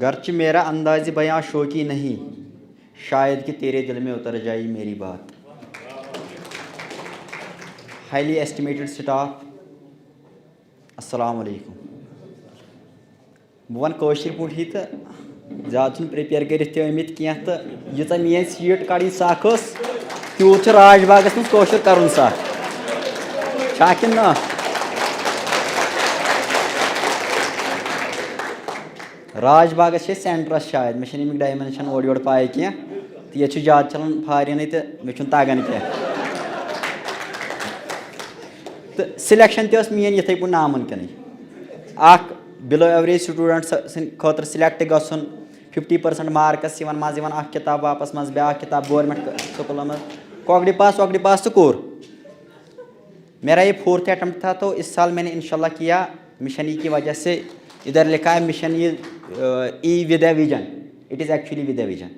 گرچہ میرا انداز بیاں شوقی نہیں، شاید کہ تیرے دل میں اتر جائے میری بات. ہائیلی ایسٹیمیٹڈ سٹاف، السلام علیکم. بہٕ وَنہٕ کٲشِر پٲٹھی تہٕ زیادٕ چھُنہٕ پرٛیپیر کٔرِتھ تہِ آمٕتۍ کینٛہہ تہٕ ییٖژاہ میٛٲنۍ سیٖٹ کَڑٕنۍ سَکھ ٲس تیوٗت چھُ راج باغَس منٛز کٲشُر کَرُن سَکھ چھا کِنہٕ نہ؟ راج باغَس چھِ أسۍ سٮ۪نٹرَس شاید، مےٚ چھِنہٕ اَمیُک ڈایمٮ۪نشَن اورٕ یورٕ پاے کینٛہہ تہٕ ییٚتہِ چھُ زیادٕ چَلان فارِنٕے تہٕ مےٚ چھُنہٕ تَگان کینٛہہ. تہٕ سِلٮ۪کشَن تہِ ٲس میٛٲنۍ یِتھَے پٲٹھۍ نامُمکِنٕے. اَکھ بِلو ایوریج سٹوٗڈنٛٹ سٕنٛدِ خٲطرٕ سِلٮ۪کٹ گژھُن 50% مارکٕس یِوان منٛزٕ یِوان اَکھ کِتاب واپَس منٛز بیٛاکھ کِتاب گورمٮ۪نٛٹ سکوٗلَن منٛز کۄکڑِ پاس تہٕ کوٚر. میرا یہ 4تھ اٹمپٹ تھا تو اس سال میں نے انشاء اللہ کیا. مشن ای کی وجہ سے ادھر لکھا ہے mission E with a vision, it is actually with a vision.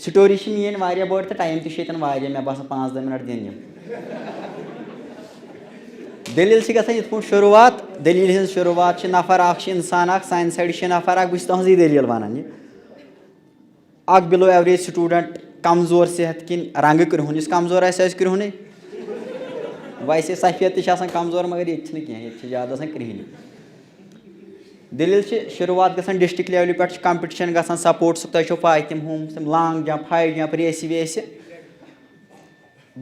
Story چھِ میٛٲنۍ واریاہ بٔڑ تہٕ ٹایم تہِ چھُ ییٚتٮ۪ن واریاہ، مےٚ باسان 5-10 مِنٹ دِنۍ یِم. دٔلیٖل چھِ گژھان یِتھ پٲٹھۍ شروٗعات. دٔلیٖلہِ ہِنٛز شروٗعات چھِ نفر اَکھ چھِ اِنسان اَکھ سانہِ سایڈٕ چھِ نفر اَکھ، بہٕ چھُس تُہنٛزٕے دٔلیٖل وَنان. یہِ اَکھ بِلو ایوریج سٹوٗڈنٛٹ کمزور صحت کِنۍ رنٛگہٕ کرٛہُن، یُس کمزور آسہِ سُہ آسہِ کرٛہُنٕے. ویسے سفید تہِ چھِ آسان کمزور مگر ییٚتہِ چھِنہٕ کینٛہہ، ییٚتہِ چھِ زیادٕ آسان کرٛہِنۍ. دٔلیٖل چھِ شروٗعات گژھان ڈِسٹرٛک لیولہِ پٮ۪ٹھ چھِ کَمپِٹِشَن گژھان سپوٹسُک، تۄہہِ چھو پاے تِم لانٛگ جمپ ہاے جمپ ریسہِ ویسہِ.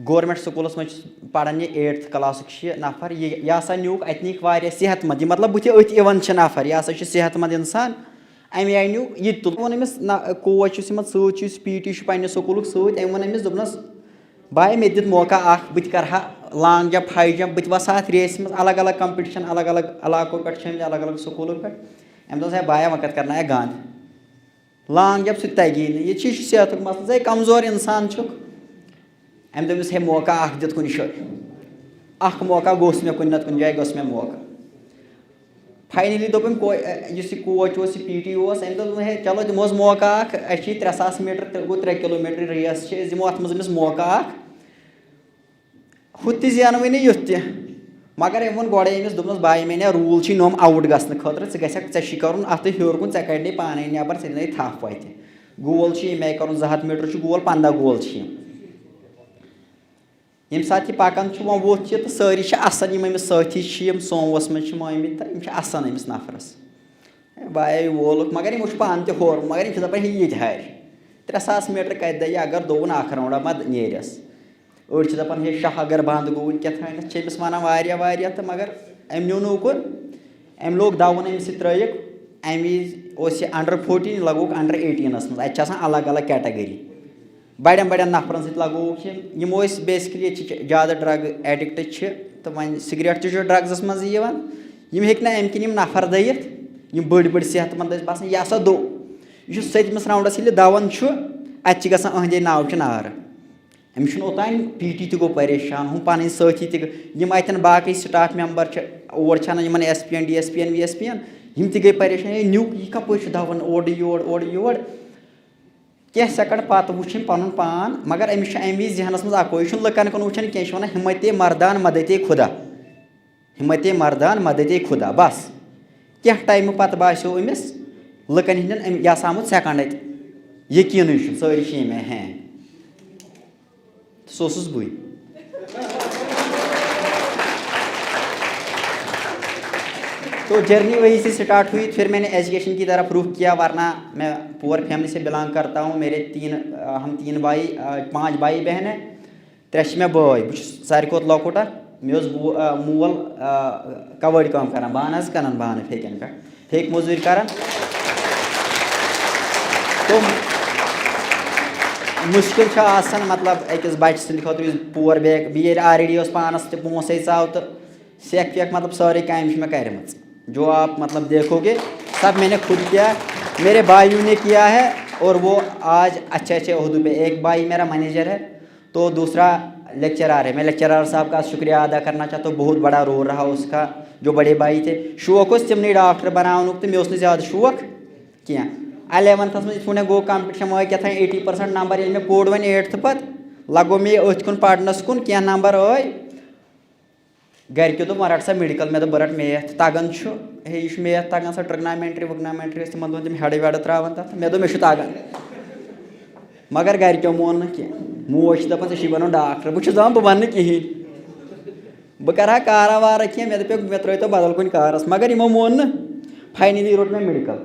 گورمٮ۪نٛٹ سکوٗلَس منٛز چھُس پَران یہِ 8th کلاسُک چھِ یہِ نفر، یہِ ہسا نیوٗکھ اَتہِ نِکھ واریاہ صحت منٛد، یہِ مطلب بٕتھِ أتھۍ یِوان چھِ نفر، یہِ ہسا چھُ صحت منٛد اِنسان. اَمہِ آیہِ نیوٗکھ یہِ تہِ تُل. ووٚن أمِس نہ کوچ یُس یِمن سۭتۍ چھُ، یُس PT چھُ پنٛنہِ سکوٗلُک سۭتۍ، أمۍ ووٚن أمِس دوٚپنَس باے مےٚ دِتھ موقع اَکھ، بہٕ تہِ کَرٕ ہا لانٛگ جمپ ہاے جمپ، بہٕ تہِ وَسہٕ ہا اَتھ ریسہِ منٛز. الگ الگ کَمپِٹِشَن الگ الگ علاقو پٮ۪ٹھ چھِ آمٕتۍ، الگ الگ سکوٗلو پٮ۪ٹھ. أمۍ دوٚپُس ہے بایا وۄنۍ کَتہِ کَرناے گنٛد، لانٛگ جمپ سُہ تہِ تگی نہٕ، یہِ چھِ صحتُک مسلہٕ، ہے کمزور اِنسان چھُکھ. أمۍ دوٚپمَس ہے موقع اَکھ دِتھ کُنہِ جایہِ، اَکھ موقع گوٚژھ مےٚ کُنہِ نَتہٕ کُنہِ جایہِ گوٚژھ مےٚ موقع. فاینٔلی دوٚپ أمۍ یُس یہِ کوچ اوس یہِ PT اوس، أمۍ دوٚپ ہے چلو دِمہوس موقع اَکھ، اَسہِ چھِ یہِ 3000 میٖٹر گوٚو 3 کِلوٗمیٖٹر ریس چھِ، أسۍ دِمو اَتھ منٛز أمِس موقع اَکھ. ہُتھ تہِ زینوٕے نہٕ یُتھ تہِ، مگر أمۍ ووٚن گۄڈَے أمِس دوٚپنَس باے مےٚ روٗل چھِ نوٚم آوُٹ گژھنہٕ خٲطرٕ، ژٕ گژھکھ ژےٚ چھُے کَرُن اَتھٕ ہیوٚر کُن، ژےٚ کَڑنَے پانَے نٮ۪بر، ژےٚ دِنَے تھپھ وَتہِ. گول چھِ ییٚمہِ آیہِ کَرُن 200 میٖٹر چھُ گول، 15 گول چھِ یِم. ییٚمہِ ساتہٕ یہِ پَکان چھُ وۄنۍ ووٚتھ یہِ تہٕ سٲری چھِ اَسان، یِم أمِس سٲتھی چھِ یِم سوموَس منٛز چھِ مٲمٕتۍ تہٕ یِم چھِ اَسان أمِس نفرَس. بایا وولُکھ مگر یِمو چھُ پانہٕ تہِ ہورٕ، مگر یِم چھِ دَپان ہے یہِ تہِ ہارِ. 3000 میٖٹر کَتہِ دَیہِ اگر دوٚوُن اَکھ راوُنٛڈا ما نیرٮ۪س. أڑۍ چھِ دَپان ہے شاہ اگر بنٛد گوٚوُن کیٛاہ تھانٮ۪تھ چھِ أمِس وَنان واریاہ تہٕ مگر أمۍ نیوٗ نہٕ اُکُن. أمۍ لوگ دَوُن أمِس سۭتۍ ترٛٲیِکھ. اَمہِ وِزِ اوس یہِ under 14، یہِ لگووُکھ under 18 منٛز. اَتہِ چھِ آسان الگ الگ کیٹَگٔری. بَڑٮ۪ن نفرَن سۭتۍ لگووُکھ یِم ٲسۍ بیسِکلی ییٚتہِ چھِ زیادٕ ڈرٛگ ایڈِکٹ چھِ تہٕ وۄنۍ سِگریٹ تہِ چھُ ڈرٛگزَس منٛزٕے یِوان. یِم ہیٚکۍ نہٕ اَمہِ کِنۍ یِم نفر دٔیِتھ، یِم بٔڑۍ صحت منٛد ٲسۍ باسان. یہِ ہسا دوٚو. یہِ چھُ 7مِس راوُنٛڈَس ییٚلہِ دَوان چھُ اَتہِ چھِ گژھان أہنٛدے ناو چھِ نارٕ. أمِس چھُنہٕ اوٚتانۍ PT تہِ گوٚو پریشان، ہُم پَنٕنۍ سٲتھی تہِ یِم اَتٮ۪ن باقٕے سٹاف مٮ۪مبر چھِ اور چھِ اَنان یِمن SPN DSPN VSPN، یِم تہِ گٔے پریشان. ہے نیُک یہِ کَپٲرۍ چھُ دَوان اورٕ یور. کینٛہہ سٮ۪کنٛڈ پَتہٕ وٕچھ أمۍ پَنُن پان، مگر أمِس چھُ اَمہِ وِزِ ذہنَس منٛز اَکوے، یہِ چھُنہٕ لُکَن کُن وٕچھان کینٛہہ، یہِ چھُ وَنان ہِمتے مردان مدتے خُدا، ہِمتے مردان مدتے خُدا. بَس کینٛہہ ٹایمہٕ پَتہٕ باسیو أمِس لُکَن ہِنٛدٮ۪ن یہِ ہسا آمُت سٮ۪کنٛڈ اَتہِ، یقیٖنٕے چھُ سٲری چھِ ییٚمہِ آیہِ ہینٛگ. سُہ اوسُس بٕے. تو جرنی وہیں سے اسٹارٹ ہوئی. پھر میں نے ایجوکیشن کی طرف رخ کیا، ورنہ میں پور فیملی سے بلانگ کرتا ہوں. میرے ہم 5 بائی بہن ہیں، 3 چھِ مےٚ بٲے. بہٕ چھُس ساروی کھۄتہٕ لۄکُٹ اکھ. مےٚ اوس مول کَوٲڑۍ کٲم کران، بانہٕ حظ کٕنان، بانہٕ پھیٚکٮ۪ن پٮ۪ٹھ پھیٚکۍ موٚزوٗرۍ کران. تو مُشکِل چھُ آسان مطلب أکِس بَچہٕ سٕنٛدِ خٲطرٕ یُس پور بیٚیہِ ییٚلہِ آلریڈی اوس پانَس تہِ پونٛسَے ژاو تہٕ سٮ۪کھ وٮ۪کھ مطلب سٲرٕے کامہِ چھِ مےٚ کَرِمَژ. جو آپ مطلب دیکھو گے سب میں نے خود کیا، میرے بھائیوں نے کیا ہے اور وہ آج اچھے عہدوں پہ. ایک بھائی میرا مینیجر ہے تو دوسرا لیکچرار ہے. میں لیکچرار صاحب کا شکریہ ادا کرنا چاہتا ہوں، بہت بڑا رول رہا اس کا. جو بڑے بھائی تھے شوق اوس تِمنٕے ڈاکٹر بناونُک تہٕ مےٚ اوس نہٕ زیادٕ شوق کینٛہہ. 11th منٛز یِتھ پٲٹھۍ گوٚو کَمپِٹِشَن وٲے کیٛاہ تام 80% نمبر ییٚلہِ مےٚ پوٚر وۄنۍ 8th پَتہٕ لگو مےٚ یہِ أتھۍ کُن پَرنَس کُن. کینٛہہ نمبر ٲے گرِکیو دوٚپ وۄنۍ رٹ سا میڈِکل مےٚ دوٚپ بہٕ رٹہٕ میتھ تگان چھُ ہے یہِ چھُ میتھ تگان سۄ ٹرگنامینٹری وگنامینٹری ٲسۍ تِمن دۄہن تِم ہیڈٕ ویڈٕ تراوان تتھ مےٚ دوٚپ مےٚ چھُ تگان مگر گرِکیو مون نہٕ کینٛہہ موج چھِ دپان ژےٚ چھُے بنُن ڈاکٹر بہٕ چھُس دپان بہٕ بنہٕ نہٕ کِہینۍ بہٕ کرٕ ہا کارا وارا کینٛہہ مےٚ دپیو مےٚ ترٲیتو بدل کُنہِ کارس مگر یِمو مون نہٕ فاینلی روٚٹ مےٚ میڈِکل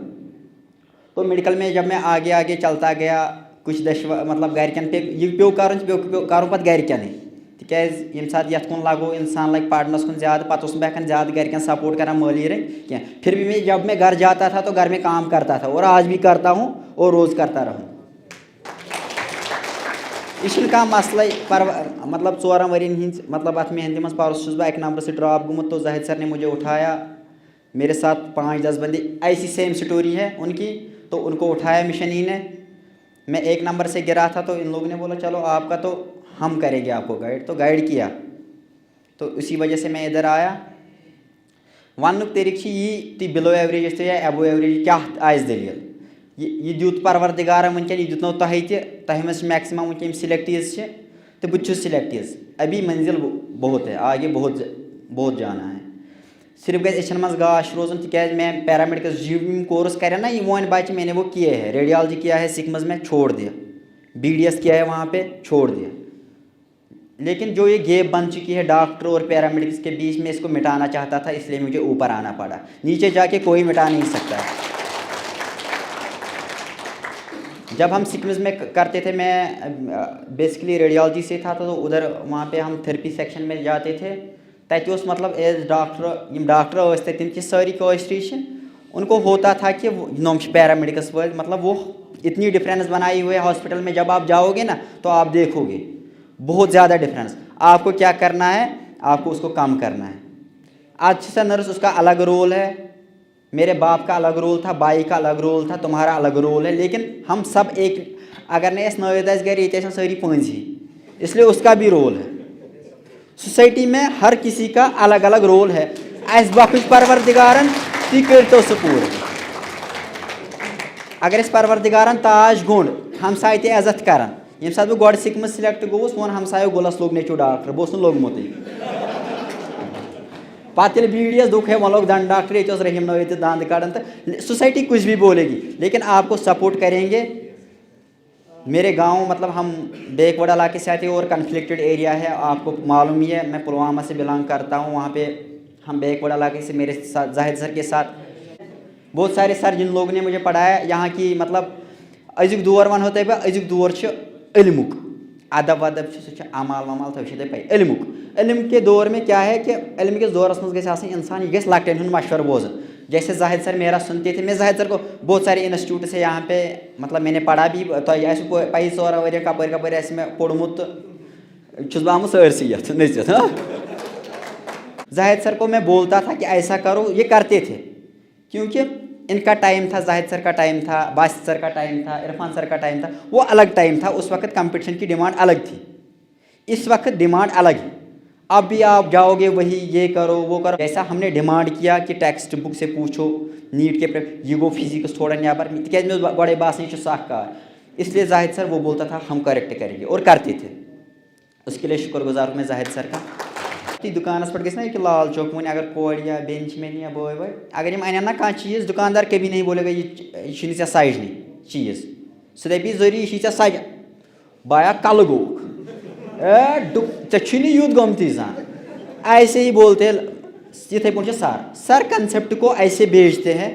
تو میڈیکل میں جب میں آگے آگے چلتا گیا کچھ مطلب گرِکٮ۪ن یہِ پیوٚو کرُن یہِ پیوٚو کرُن پتہٕ گرِکٮ۪نٕے تِکیازِ ییٚمہِ ساتہٕ یتھ کُن لگو انسان لگہِ پرنس کُن زیادٕ پتہٕ اوسُس نہٕ بہٕ ہٮ۪کان زیادٕ گرِکٮ۪ن سپورٹ کران مٲلی رنٛگۍ کینٛہہ پھر بھی میں جب میں گھر جاتا تھا تو گھر میں کام کرتا تھا اور آج بھی کرتا ہوں اور روز کرتا رہوں یہ چھُنہٕ کانٛہہ مسلے مطلب 4 ؤرین ہِنٛدۍ مطلب اتھ محنتہِ منٛز پرُس چھُس بہٕ 1 نمبر سے ڈراپ گوٚمُت تو زاہد سر نے مجھے اٹھایا میرے ساتھ 5-10 بندے ایسی سیم اسٹوری ہے ان کی تو ان کو اٹھایا مشن ای نے میں 1 نمبر سے گرا تھا تو ان لوگوں نے بولا چلو آپ کا تو ہم کریں گے آپ کو گائڈ تو گائڈ کیا تو اسی وجہ سے میں ادھر آیا وننُک طریقہٕ چھِ یی تُہۍ بِلو ایوریج ٲسۍتو یا ایبو ایوریج کیٛاہ آسہِ دٔلیٖل یہ دیُت پروردگارن ونکٮ۪ن یہ دیُتنو تۄہہِ تہِ تۄہہِ منٛز چھِ میکسِمم ونکٮ۪ن یِم سِلیکٹیٖز چھِ تہٕ بہٕ تہِ چھُس سِلیکٹیٖز ابھی منزل بہت ہے آگے بہت جانا ہے صرف گژھِ أچھن منٛز گاش روزُن تِکیازِ میں پیرامیڈکس جی کورس کرے نا یہ وۄنۍ بچہِ میں نے وہ کیے ہے ریڈیالوجی کیا ہے سکمز میں چھوڑ دیا بی ڈی ایس کیا ہے وہاں پہ چھوڑ دیا لیکن جو یہ گیپ بن چکی ہے ڈاکٹر اور پیرامیڈکس کے بیچ میں اس کو مٹانا چاہتا تھا اس لیے مجھے اوپر آنا پڑا نیچے جا کے کوئی مٹا نہیں سکتا جب ہم سکمز میں کرتے تھے میں بیسکلی ریڈیالوجی سے تھا تو ادھر وہاں پہ ہم تھراپی سیکشن میں جاتے تھے تتہِ اوس مطلب ایز ڈاکٹر یم ڈاکٹر ٲسۍ تتہِ تِم چھِ سٲری کٲشرِ چھِ ان کو ہوتا تھا کہ نوم چھِ پیرامیڈکس وٲلۍ مطلب وہ اتنی ڈفرینس بنائی ہوئے ہاسپٹل میں جب آپ جاؤ گے نا تو آپ دیکھو گے بہت زیادہ ڈفرینس آپ کو کیا کرنا ہے آپ کو اس کو کم کرنا ہے اچھا سا نرس اس کا الگ رول ہے میرے باپ کا الگ رول تھا بائی کا الگ رول تھا تمہارا الگ رول ہے لیکن ہم سب ایک اگر نہیں اس نوید آسہِ گرِ ییٚتہِ آسن سٲری پٲنٛژی اس لیے اس کا بھی رول ہے سوسائٹی میں ہر کسی کا الگ الگ رول ہے اس بخش پروردگارن تُہۍ کٔرۍتو سُہ پوٗرٕ اگر أسۍ پروردگارن تاج گوٚنٛڈ ہمساے تہِ عزت کران ییٚمہِ ساتہٕ بہٕ گۄڈٕ سِکمٕز سِلیکٹ گوٚوُس ووٚن ہمسایو گُلس لوٚگ نیٚچوٗ ڈاکٹر بہٕ اوسُس نہٕ لوٚگمُتٕے پتہٕ ییٚلہِ بی ڈی ایس دوٚپُکھ ہے وۄنۍ لوٚگ دنٛد ڈاکٹر ییٚتہِ اوس رحیٖم نٲیِد تہِ دنٛد کڑان تہٕ سوسائٹی کچھ بھی بولے گی لیکن آپ کو سپورٹ کریں گے میرے گاؤں مطلب ہم بیک ورڈ علاقے سے آتے ہیں اور کنفلکٹڈ ایریا ہے آپ کو معلوم ہی ہے میں پلوامہ سے بلانگ کرتا ہوں وہاں پہ ہم بیک ورڈ علاقے سے میرے ساتھ زاہد سر کے ساتھ بہت سارے سر جن لوگوں نے مجھے پڑھایا یہاں کی مطلب أزیُک دور ونہو تۄہہِ بہٕ أزیُک دور چھُ علمُک ادب ودب چھُ سُہ چھُ عمال ومال تۄہہِ چھو تۄہہِ پاے علمُک علم کے دور میں کیا ہے کہ علم کِس دورس منٛز گژھِ آسٕنۍ انسان یہ گژھِ لۄکٹٮ۪ن ہُنٛد مشورٕ بوزُن جیسے زاہد سر میرا سنتے تھے میں زاہد سر کو بہت سارے انسٹیٹیوٹس ہے یہاں پہ مطلب میں نے پڑھا بھی تۄہہِ آسِوٕ پایی 14 ؤرۍ کپٲرۍ کپٲرۍ آسہِ مےٚ پوٚرمُت تہٕ چھُس بہٕ آمُت سٲرسٕے یتھ نٔژِتھ زاہد سر کو میں بولتا تھا کہ ایسا کرو یہ کرتے تھے کیونکہ ان کا ٹائم تھا زاہد سر کا ٹائم تھا باسط سر کا ٹائم تھا عرفان سر کا ٹائم تھا وہ الگ ٹائم تھا اس وقت کمپٹیشن کی ڈیمانڈ الگ تھی اس وقت ڈیمانڈ الگ ہے اب بھی آپ جاؤ گے وہی یہ کرو وہ کرو جیسا ہم نے ڈیمانڈ کیا کہ ٹیکسٹ بک سے پوچھو نیٹ کے یہ گو فزکس تھوڑا نیبر تکیازِ مےٚ اوس گۄڈے باسان یہِ چھُ سخ کار اس لیے زاہد سر وہ بولتا تھا ہم کریکٹ کریں گے اور کرتے تھے اس کے لیے شکر گزار ہوں میں زاہد سر کا دکانس پہ گژھِ نا کہ لال چوک وۄنۍ اگر کورِ یا بیٚنہِ چھِ مےٚ یا بٲے وٲے اگر یِم انن نا کانٛہہ چیٖز دُکاندار کبھی نہیں بولے گا یہِ چھُنہٕ ژےٚ سجنٕے چیٖز سُہ دپی ضروٗری یہِ چھُے ژےٚ سجان بایا کلہٕ گوٚوُکھ ژےٚ چھُے نہٕ یُتھ گوٚمتُے زانٛہہ ایسے ہی بولتے ہیں یِتھَے پٲٹھۍ چھِ سر کنسیپٹ کو ایسے بیچتے ہیں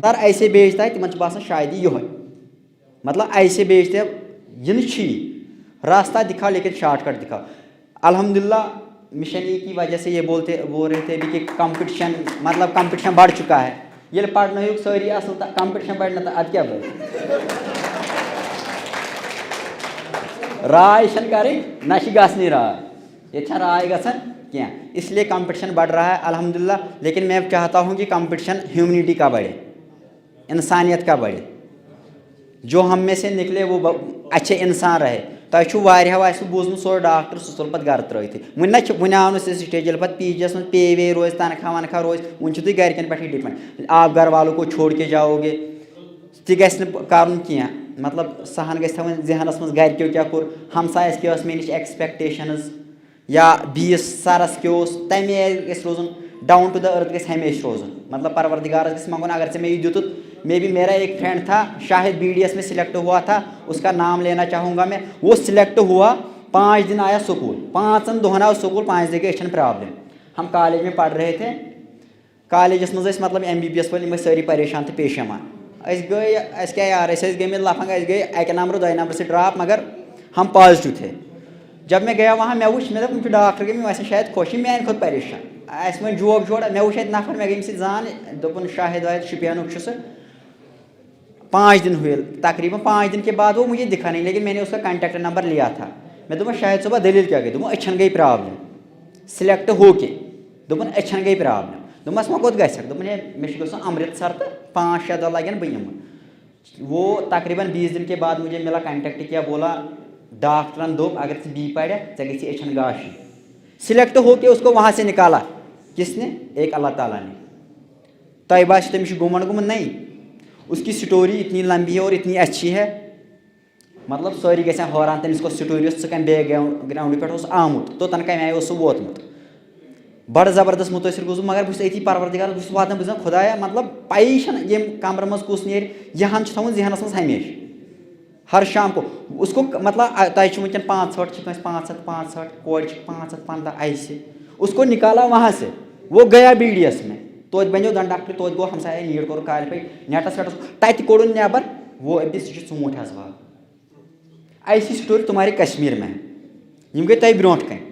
سر ایسے بیچتا ہے تِمن چھُ باسان شاید یہِ یِہوے مطلب ایسے بیچتے ہیں یہِ نہٕ چھُیی راستہ دکھاؤ لیکن شارٹ کٹ دکھاؤ الحمدللہ مشن ای کی وجہ سے یہ بول رہے تھے ابھی کہ کمپٹیشن مطلب کمپٹیشن بڑھ چکا ہے ییٚلہِ پرنٲیِکھ سٲری اصل تہٕ کمپٹیشن بڑِ نہٕ تہٕ ادٕ کیٛاہ بڑِ راے چھنہٕ کَرٕنۍ نہ چھِ گژھنٕے راے یہ چھا رائے گژھان کینٛہہ اس لیے کمپٹیشن بڑھ رہا ہے الحمدللہ لیکن میں چاہتا ہوں کہ کمپٹیشن ہیومنٹی کا بڑھے انسانیت کا بڑھے جو ہم میں سے نکلے وہ اچھے انسان رہے تۄہہِ چھُو واریاہو آسِوٕ بوٗزمُت سُہ ڈاکٹر سُہ ژوٚل پَتہٕ گرٕ ترٛٲیتھٕے وُنہِ آو نہٕ سُہ سٹیج ییٚلہِ پَتہٕ پی جی یَس منٛز پے وے روزِ تنخواہ ونخواہ روزِ وُنہِ چھُو تُہۍ گرِکٮ۪ن پٮ۪ٹھٕے ڈِپٮ۪نٛڈ آپ گھر والوں کو چھوڑ کے جاؤ گے تہِ گژھِ نہٕ کَرُن کینٛہہ مطلب سہن گژھِ تھاوٕنۍ ذہنس منٛز گرِکیو کیٛاہ کوٚر ہمسایَس کیٛاہ ٲس مےٚ نِش ایٚکسپیکٹیشنٕز یا بیٚیِس سَرَس کیٛاہ اوس تَمہِ آیہِ گژھِ روزُن ڈاؤن ٹو دا ارتھ گژھِ ہمیشہ روزُن مطلب پروردگارس گژھِ منگُن اگر ژےٚ مےٚ یہِ دیُتُتھ مے بی میرا ایک فرینڈ تھا شاید BDS میں سلیکٹ ہوا تھا اس کا نام لینا چاہوں گا میں وہ سلیکٹ ہوا 5 دن آیا سکول 5 دۄہن آو سکول 5 دن گئی أچھن پرابلم ہم کالج میں پڑھ رہے تھے کالجس منٛز ٲسۍ مطلب MBBS وٲلۍ یِم ٲسۍ سٲری پریشان تہٕ پیشَمان أسۍ گٔے اَسہِ کیٛاہ یار أسۍ ٲسۍ گٔمٕتۍ لفنٛگ أسۍ گٔے 1 نمبر 2 نمبر سے ڈراپ مگر ہم پازٹِو تھے جب میں گیا وہاں مےٚ وٕچھ مےٚ دوٚپ یِم چھِ ڈاکٹر گٔمٕتۍ یِم آسن شاید خۄش یِم میٛانہِ کھۄتہٕ پریشان اَسہِ وۄنۍ جوک جوڑا مےٚ وٕچھ اَتہِ نفر مےٚ گٔے أمِس سۭتۍ زان دوٚپُن شاہد واحد شُپینُک چھُ سُہ 5 دن ہوئے تقریباً 5 دن کے بعد وہ مجھے دکھا نہیں لیکن میں نے اس کا کانٹیکٹ نمبر لیا تھا میں دوٚپمَس شاہد صٲبا دٔلیٖل کیٛاہ گٔے دوٚپُن أچھن گٔے پرٛابلِم سِلٮ۪کٹ ہو کے دوٚپُن أچھن گٔے پرٛابلِم دوٚپمَس وۄنۍ کوٚت گژھکھ دوٚپُن ہے مےٚ چھُ گژھُن امرتسر تہٕ 5-6 دۄہ لگن بہٕ یِمہٕ وہ تقریباً 20 دن کے بعد مجھے ملا کانٹیکٹ کیا بولا ڈاکٹرن دوٚپ اگر ژٕ بی پڑھکھ ژےٚ گژھی أچھن گاشی سِلٮ۪کٹ ہو کے اس کو وہاں سے نکالا کس نے ایک اللہ تعالیٰ نے تۄہہِ باسیو تٔمِس چھُ گُمنڈ گوٚمُت نہیں اس کی سٹوری اتنی لمبی ہے اور اتنی اچھی ہے مطلب سٲری گژھن حٲران تٔمِس کۄس سٹوری ٲس ژٕ کَمہِ بیک گرٛاوُنٛڈٕ پٮ۪ٹھ اوس آمُت توٚتَن کَمہِ آیہِ اوس سُہ ووتمُت بڑٕ زبردست مُتٲثر گوٚوُس بہٕ مگر بہٕ چھُس أتی پروردِگارس بہٕ چھُس واتان بہٕ چھُس دَپان خۄدایا مطلب پَیی چھَنہٕ ییٚمہِ کمرٕ منٛز کُس نیرِ یہِ ہن چھُ تھاوُن ذہنس منٛز ہمیشہِ ہر شام کو اس کو مطلب تۄہہِ چھُ وٕنکٮ۪ن 65 چھِ کٲنٛسہِ 565 کورِ چھِ 515 ایسے اس کو نکالا وہاں سے وہ گیا BDS میں توتہِ بنیو دنٛد ڈاکٹر توتہِ گوٚو ہمسایا نیٖٹ کوٚر کالفاے نیٹس ویٹس تتہِ کوٚڑُن نٮ۪بر وہ ابھی سُہ چھُ ژوٗنٛٹھۍ حظ واو ایسی سٹوری تُمہارے کشمیٖر میں یِم گٔے تۄہہِ برونٛٹھ کَنہِ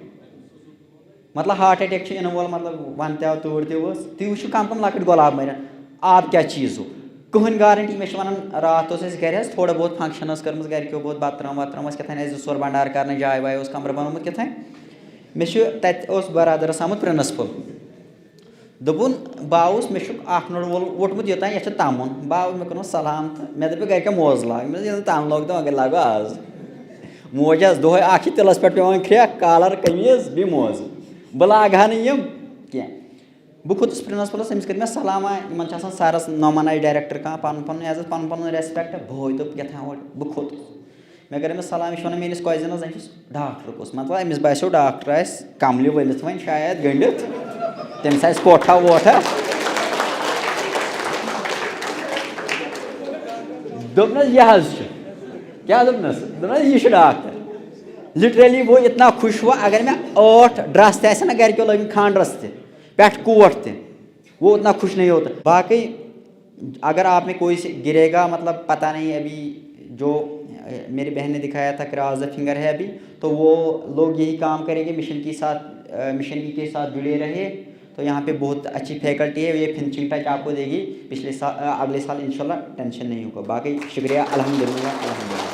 مطلب ہارٹ اٹیک چھُ یِنہٕ وول مطلب وَنہِ تہِ آو تۭر تہِ ؤژھ تُہۍ وٕچھِو کم کم لۄکٕٹۍ گۄلاب مٔرِتھ آب کیٛاہ چیٖز ہو کٕہٕنۍ گارنٹی مےٚ چھِ وَنان راتھ اوس اَسہِ گرِ حظ تھوڑا بہت فنٛکشن ٲس کٔرمٕژ گرِکیو بہت بتہٕ ترٲم وتہٕ ترٲم ٲس کیٛاہ تھانۍ اَسہِ 2 ژور بنڈار کرنہٕ جاے واے اوس کمرٕ بنومُت کیٛاہ تھانۍ مےٚ چھُ تتہِ اوس برادرس آمُت پرنسپل دوٚپُن بہٕ آوُس مےٚ چھُ 1 مِنٹ وول ووٚٹمُت یوٚتانۍ یَتھ چھُ تَمُن بہٕ آوُس مےٚ کوٚرمَس سلام تہٕ مےٚ دوٚپ گرِکٮ۪ن موزٕ لاگ مےٚ دوٚپ ییٚلہِ تَمُن لوگ تہٕ وۄنۍ لاگو آز موج آسہٕ دۄہے اکھ چھِ تِلس پٮ۪ٹھ پیٚوان کھرٛٮ۪کھ کالر قمیٖض بیٚیہِ موزٕ بہٕ لاگہٕ ہا نہٕ یِم کینٛہہ بہٕ کھوٚتُس پرنسپلس أمِس کٔرۍ مےٚ سلامہ یِمن چھِ آسان سرس نۄمن آسہِ ڈایریکٹر کانٛہہ پنُن پنُن عزت پنُن پنُن ریسپیکٹ بٲے دوٚپ کیٛاہ تھانۍ اورٕ بہٕ کھوٚتُس مےٚ کٔر أمِس سلام یہِ چھُ وَنان میٲنِس کۄزِنس أمۍ چھُس ڈاکٹر کُس مطلب أمِس باسیو ڈاکٹر آسہِ کملہِ ؤلِتھ وۄنۍ شاید گٔنڈِتھ تٔمِس آسہِ کوٹھا ووٹھا دوٚپنَس یہِ حظ چھُ کیٛاہ دوٚپنَس دوٚپنَس یہِ چھُ ڈاکٹر لِٹرلی وہ اتنا خوش ہوا اگر مےٚ 8 ڈرٛس تہِ آسن نہ گرِکیو لٲگمٕتۍ خانٛدرس تہِ پٮ۪ٹھ کوٹ تہِ وہ اتنا خوش نہیں ہوتا باقی اگر آپ میں کوئی سے گرے گا مطلب پتہ نہیں ابھی جو میری بہن نے دکھایا تھا کراس دا فنگر ہے ابھی تو وہ لوگ یہی کام کریں گے مشن کے ساتھ جڑے رہے تو یہاں پہ بہت اچھی فیکلٹی ہے یہ فنشنگ ٹچ آپ کو دے گی اگلے سال انشاءاللہ ٹینشن نہیں ہوگا باقی شکریہ الحمدللہ.